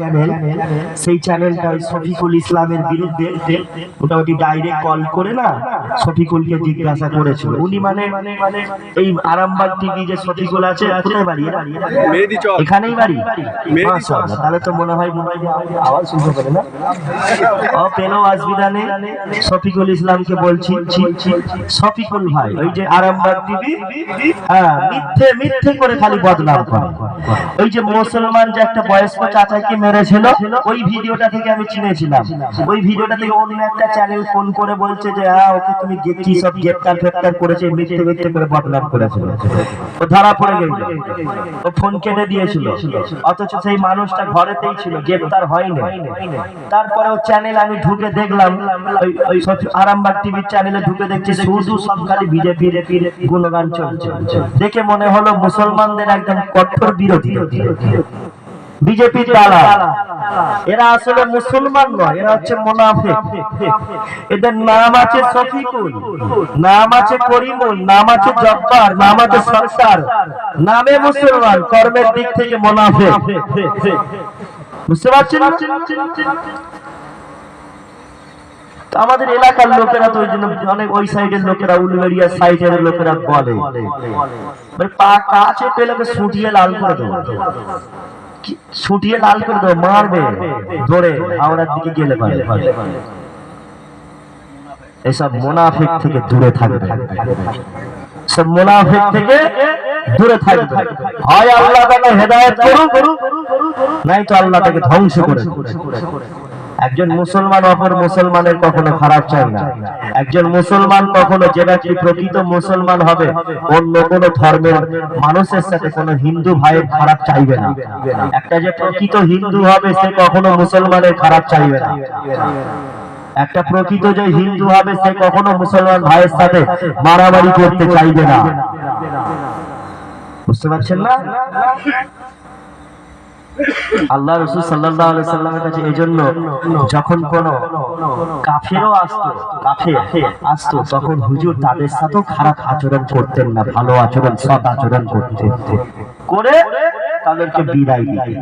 Channel, সেই চ্যানেলটা শফিকুল ইসলামের বিরুদ্ধে মোটামুটি ডাইরেক্ট কল করে না শফিকুলকে জিজ্ঞাসা করেছিল। উনি মানে এই আরামবাগ টিভি যে শফিকুল আছে, কোথায় বাড়ি? এখানেই বাড়ি। মাশাআল্লাহ, তাহলে তো মনে হয় আওয়াজ শুনতে পারে না। ও পেলেও অসুবিধা নেই। শফিকুল ইসলামকে বলছি, শফিকুল ভাই ওই যে আরামবাগ টিভি, হ্যাঁ, মিথ্যে মিথ্যে করে খালি বদনাম করে। ওই যে মুসলমান যে একটা বয়স্ক চাচাকে মেরেছিল, ওই ভিডিওটা থেকে আমি চিনেছিলাম। ওই ভিডিওটা থেকে অন্য একটা চ্যানেল ফোন করে বলছে যে হ্যাঁ, ওকে তুমি কি সব গ্রেফতার ফেফতার করেছে, মিথ্যে মিথ্যে করে বদনাম করেছিল। ও ধরা পড়ে গেল, ও ফোন কেটে দিয়েছিল, অথচ সেই মানুষটা ঘরেতেই ছিল, গ্রেফতার হয়নি। তারপরে ও চ্যানেল আমি ঢুকে দেখলাম, ওই আরামবাগ টিভির চ্যানেলে ঢুকে দেখছি শুধু সব খালি বিজেপির গুণগান চলছে। দেখে মনে হলো মুসলমানদের একদম কঠোর বিরোধী বিজেপি দালাল। এরা আসলে মুসলমান নয়, এরা হচ্ছে মুনাফিক। এদের নাম আছে শফিকুল, নাম আছে করিমুল, নাম আছে জব্বার, নাম আছে সরকার, নামে মুসলমান, কর্মের দিক থেকে মুনাফিক। বুঝতে পারছেন? আমাদের এলাকার লোকেরা তো ওই জন্য অনেক ওই সাইডের লোকেরা, উলুবেড়িয়া সাইডের লোকেরা বলে পা কাছে পেলে ছুটিয়ে লাল করে দেবো, ছুটিয়ে লাল করে দেবো, মারবে ধরে হাওড়ার দিকে গেলে পারে। এসব মুনাফিক থেকে দূরে থাকবে, সব মুনাফিক থেকে দূরে থাকবে। হয় আল্লাহ তাকে হেদায়েত করুক, নাই তো আল্লাহ তাকে ধ্বংস করে। একজন মুসলমান অপর মুসলমানের কখনো খারাপ চায় না। একজন মুসলমান কখনো, যে ব্যক্তি প্রকৃত মুসলমান হবে, অন্য কোন ধর্মের মানুষের সাথে কোন হিন্দু ভাইয়ের খারাপ চাইবে না। একটা যে প্রকৃত হিন্দু হবে, সে কখনো মুসলমানের খারাপ চাইবে না। একটা প্রকৃত যে হিন্দু হবে, সে কখনো মুসলমান ভাইয়ের সাথে মারামারি করতে চাইবে না। বুঝতে পারছেন না? আল্লাহ রাসূল সাল্লাল্লাহু আলাইহি সাল্লামের কাছে এজন্য যখন কোন কাফেরও আসতো, তখন হুজুর তাদের সাথেও খারাপ আচরণ করতেন না, ভালো আচরণ, সৎ আচরণ করতেন, করে তাদেরকে বিদায় দিতেন।